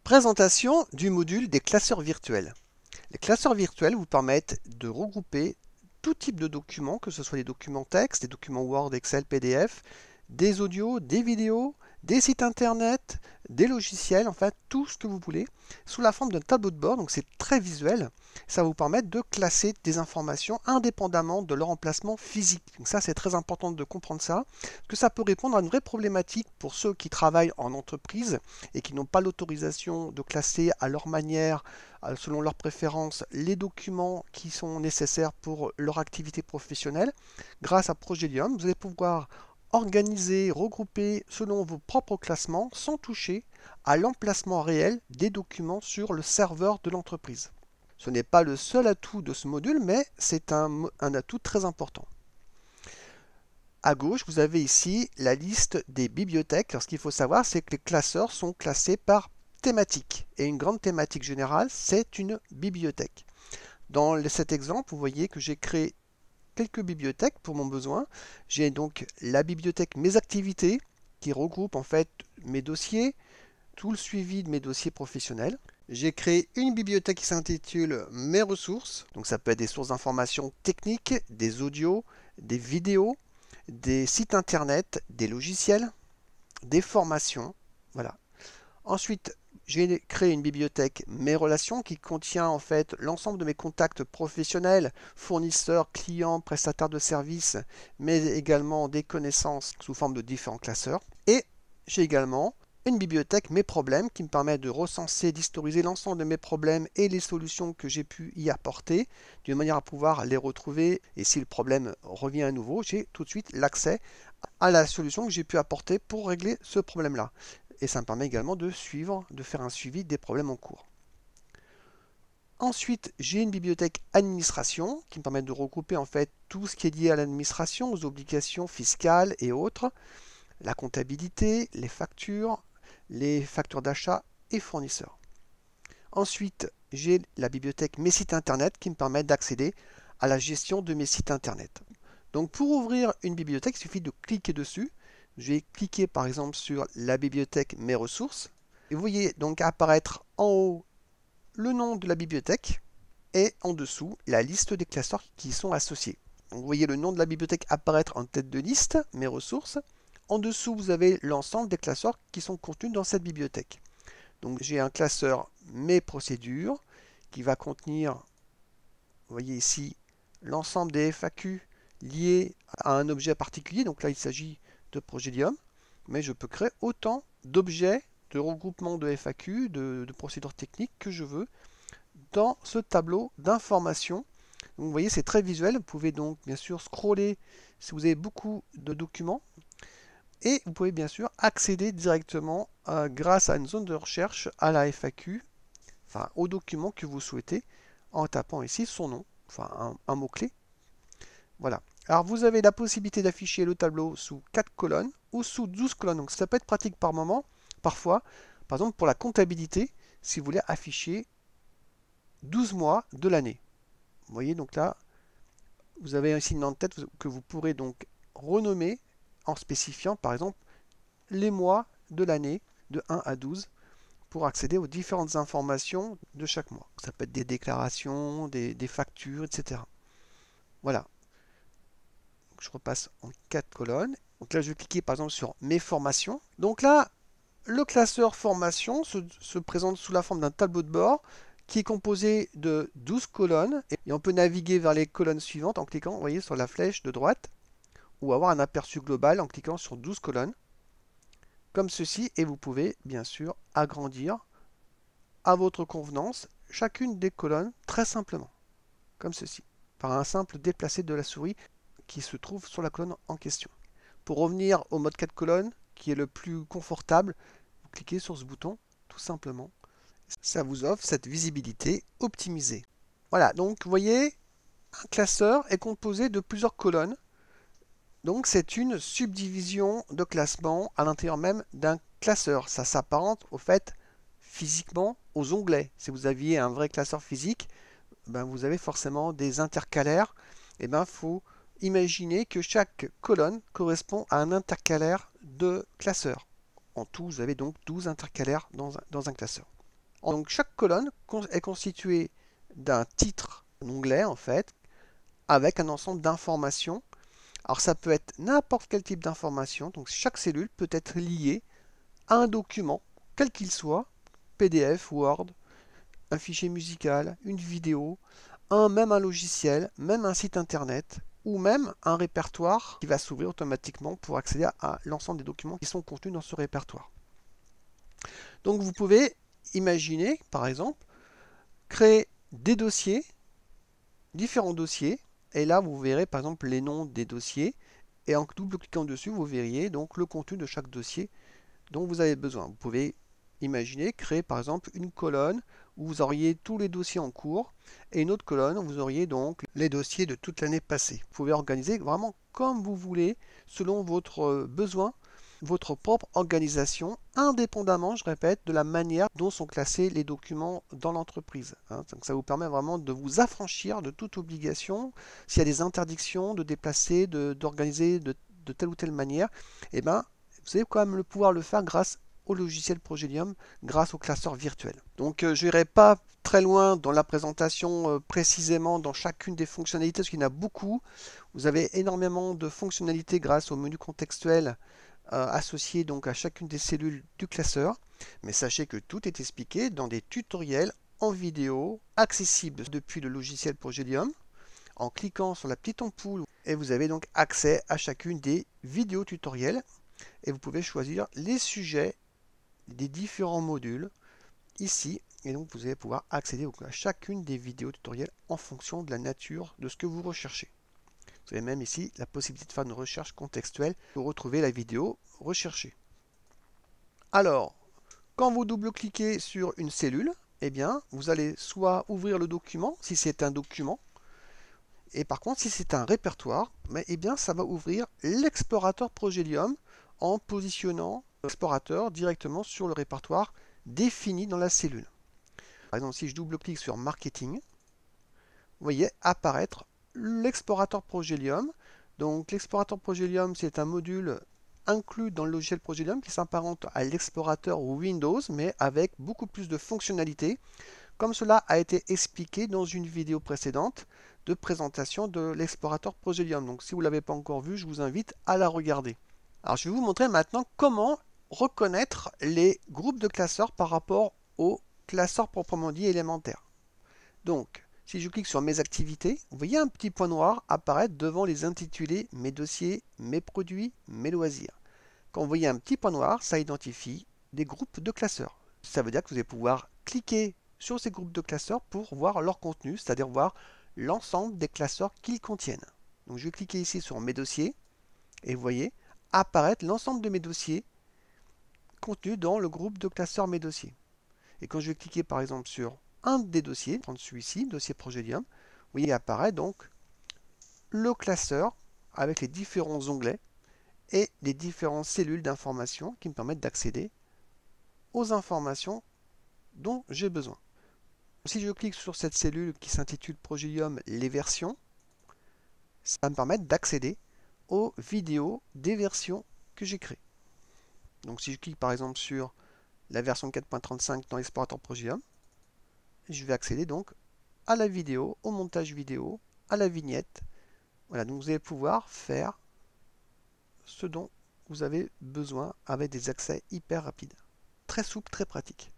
Présentation du module des classeurs virtuels. Les classeurs virtuels vous permettent de regrouper tout type de documents, que ce soit des documents texte, des documents Word, Excel, PDF, des audios, des vidéos, des sites internet, des logiciels, enfin tout ce que vous voulez, sous la forme d'un tableau de bord. Donc c'est très visuel. Ça va vous permettre de classer des informations indépendamment de leur emplacement physique. Donc ça c'est très important de comprendre ça, parce que ça peut répondre à une vraie problématique pour ceux qui travaillent en entreprise et qui n'ont pas l'autorisation de classer à leur manière, selon leurs préférences, les documents qui sont nécessaires pour leur activité professionnelle. Grâce à Progelium, vous allez pouvoir organiser, regrouper selon vos propres classements sans toucher à l'emplacement réel des documents sur le serveur de l'entreprise. Ce n'est pas le seul atout de ce module, mais c'est un atout très important. À gauche, vous avez ici la liste des bibliothèques. Alors, ce qu'il faut savoir, c'est que les classeurs sont classés par thématique. Et une grande thématique générale, c'est une bibliothèque. Dans cet exemple, vous voyez que j'ai créé quelques bibliothèques pour mon besoin. J'ai donc la bibliothèque Mes activités, qui regroupe en fait mes dossiers, tout le suivi de mes dossiers professionnels. J'ai créé une bibliothèque qui s'intitule Mes ressources. Donc ça peut être des sources d'informations techniques, des audios, des vidéos, des sites internet, des logiciels, des formations. Voilà. Ensuite, j'ai créé une bibliothèque Mes relations qui contient en fait l'ensemble de mes contacts professionnels, fournisseurs, clients, prestataires de services, mais également des connaissances sous forme de différents classeurs. Et j'ai également une bibliothèque Mes problèmes qui me permet de recenser, d'historiser l'ensemble de mes problèmes et les solutions que j'ai pu y apporter, d'une manière à pouvoir les retrouver. Et si le problème revient à nouveau, j'ai tout de suite l'accès à la solution que j'ai pu apporter pour régler ce problème-là. Et ça me permet également de faire un suivi des problèmes en cours. Ensuite, j'ai une bibliothèque administration qui me permet de regrouper en fait tout ce qui est lié à l'administration, aux obligations fiscales et autres, la comptabilité, les factures d'achat et fournisseurs. Ensuite, j'ai la bibliothèque Mes sites internet qui me permet d'accéder à la gestion de mes sites internet. Donc pour ouvrir une bibliothèque, il suffit de cliquer dessus. Je vais cliquer par exemple sur la bibliothèque Mes ressources. Et vous voyez donc apparaître en haut le nom de la bibliothèque et en dessous la liste des classeurs qui y sont associés. Donc vous voyez le nom de la bibliothèque apparaître en tête de liste, Mes ressources. En dessous, vous avez l'ensemble des classeurs qui sont contenus dans cette bibliothèque. Donc j'ai un classeur Mes procédures qui va contenir, vous voyez ici, l'ensemble des FAQ liés à un objet particulier. Donc là, il s'agit de Progelium, mais je peux créer autant d'objets, de regroupements de FAQ, de procédures techniques que je veux dans ce tableau d'informations. Vous voyez, c'est très visuel. Vous pouvez donc bien sûr scroller si vous avez beaucoup de documents. Et vous pouvez bien sûr accéder directement grâce à une zone de recherche à la FAQ, enfin au document que vous souhaitez, en tapant ici son nom, enfin un mot-clé. Voilà. Alors vous avez la possibilité d'afficher le tableau sous 4 colonnes ou sous 12 colonnes. Donc ça peut être pratique par moment, parfois. Par exemple pour la comptabilité, si vous voulez afficher 12 mois de l'année. Vous voyez donc là, vous avez un signe en tête que vous pourrez donc renommer en spécifiant par exemple les mois de l'année de 1 à 12 pour accéder aux différentes informations de chaque mois. Ça peut être des déclarations, des factures, etc. Voilà. Je repasse en 4 colonnes. Donc là, je vais cliquer par exemple sur Mes formations. Donc là, le classeur formation se présente sous la forme d'un tableau de bord qui est composé de 12 colonnes. Et on peut naviguer vers les colonnes suivantes en cliquant, vous voyez, sur la flèche de droite ou avoir un aperçu global en cliquant sur 12 colonnes. Comme ceci, et vous pouvez bien sûr agrandir à votre convenance chacune des colonnes très simplement, comme ceci, par un simple déplacé de la souris qui se trouve sur la colonne en question. Pour revenir au mode 4 colonnes, qui est le plus confortable, vous cliquez sur ce bouton, tout simplement. Ça vous offre cette visibilité optimisée. Voilà, donc vous voyez, un classeur est composé de plusieurs colonnes. Donc c'est une subdivision de classement à l'intérieur même d'un classeur. Ça s'apparente au fait physiquement aux onglets. Si vous aviez un vrai classeur physique, ben vous avez forcément des intercalaires. Et ben faut imaginer que chaque colonne correspond à un intercalaire de classeur. En tout, vous avez donc 12 intercalaires dans un classeur. Donc chaque colonne est constituée d'un titre, un onglet en fait, avec un ensemble d'informations. Alors ça peut être n'importe quel type d'information, donc chaque cellule peut être liée à un document, quel qu'il soit, PDF, Word, un fichier musical, une vidéo, même un logiciel, même un site internet, ou même un répertoire qui va s'ouvrir automatiquement pour accéder à l'ensemble des documents qui sont contenus dans ce répertoire. Donc vous pouvez imaginer, par exemple, créer des dossiers, différents dossiers, et là vous verrez par exemple les noms des dossiers, et en double-cliquant dessus, vous verriez donc le contenu de chaque dossier dont vous avez besoin. Vous pouvez imaginer créer par exemple une colonne où vous auriez tous les dossiers en cours et une autre colonne où vous auriez donc les dossiers de toute l'année passée. Vous pouvez organiser vraiment comme vous voulez selon votre besoin, votre propre organisation, indépendamment, je répète, de la manière dont sont classés les documents dans l'entreprise. Donc ça vous permet vraiment de vous affranchir de toute obligation. S'il y a des interdictions de déplacer, d'organiser de telle ou telle manière, eh ben, vous avez quand même le pouvoir de le faire grâce au logiciel Progelium, grâce au classeur virtuel. Donc je n'irai pas très loin dans la présentation précisément dans chacune des fonctionnalités, parce qu'il y en a beaucoup. Vous avez énormément de fonctionnalités grâce au menu contextuel associé donc à chacune des cellules du classeur. Mais sachez que tout est expliqué dans des tutoriels en vidéo accessibles depuis le logiciel Progelium en cliquant sur la petite ampoule et vous avez donc accès à chacune des vidéos tutoriels et vous pouvez choisir les sujets des différents modules ici et donc vous allez pouvoir accéder à chacune des vidéos tutoriels en fonction de la nature de ce que vous recherchez. Vous avez même ici la possibilité de faire une recherche contextuelle pour retrouver la vidéo recherchée. Alors, quand vous double-cliquez sur une cellule, eh bien, vous allez soit ouvrir le document, si c'est un document, et par contre, si c'est un répertoire, eh bien, ça va ouvrir l'explorateur Progelium en positionnant l'explorateur directement sur le répertoire défini dans la cellule. Par exemple, si je double-clique sur Marketing, vous voyez apparaître l'explorateur Progelium. Donc l'explorateur Progelium, c'est un module inclus dans le logiciel Progelium qui s'apparente à l'explorateur Windows, mais avec beaucoup plus de fonctionnalités, comme cela a été expliqué dans une vidéo précédente de présentation de l'explorateur Progelium. Donc si vous ne l'avez pas encore vu, je vous invite à la regarder. Alors je vais vous montrer maintenant comment reconnaître les groupes de classeurs par rapport aux classeurs proprement dit élémentaires. Donc, si je clique sur mes activités, vous voyez un petit point noir apparaître devant les intitulés mes dossiers, mes produits, mes loisirs. Quand vous voyez un petit point noir, ça identifie des groupes de classeurs. Ça veut dire que vous allez pouvoir cliquer sur ces groupes de classeurs pour voir leur contenu, c'est-à-dire voir l'ensemble des classeurs qu'ils contiennent. Donc je vais cliquer ici sur mes dossiers et vous voyez apparaître l'ensemble de mes dossiers contenus dans le groupe de classeurs mes dossiers. Et quand je vais cliquer par exemple sur un des dossiers, prendre celui-ci, dossier Progelium, vous voyez apparaît donc le classeur avec les différents onglets et les différentes cellules d'information qui me permettent d'accéder aux informations dont j'ai besoin. Si je clique sur cette cellule qui s'intitule Progelium les versions, ça va me permettre d'accéder aux vidéos des versions que j'ai créées. Donc si je clique par exemple sur la version 4.35 dans l'explorateur Progelium, je vais accéder donc à la vidéo, au montage vidéo, à la vignette. Voilà, donc vous allez pouvoir faire ce dont vous avez besoin avec des accès hyper rapides. Très souple, très pratique.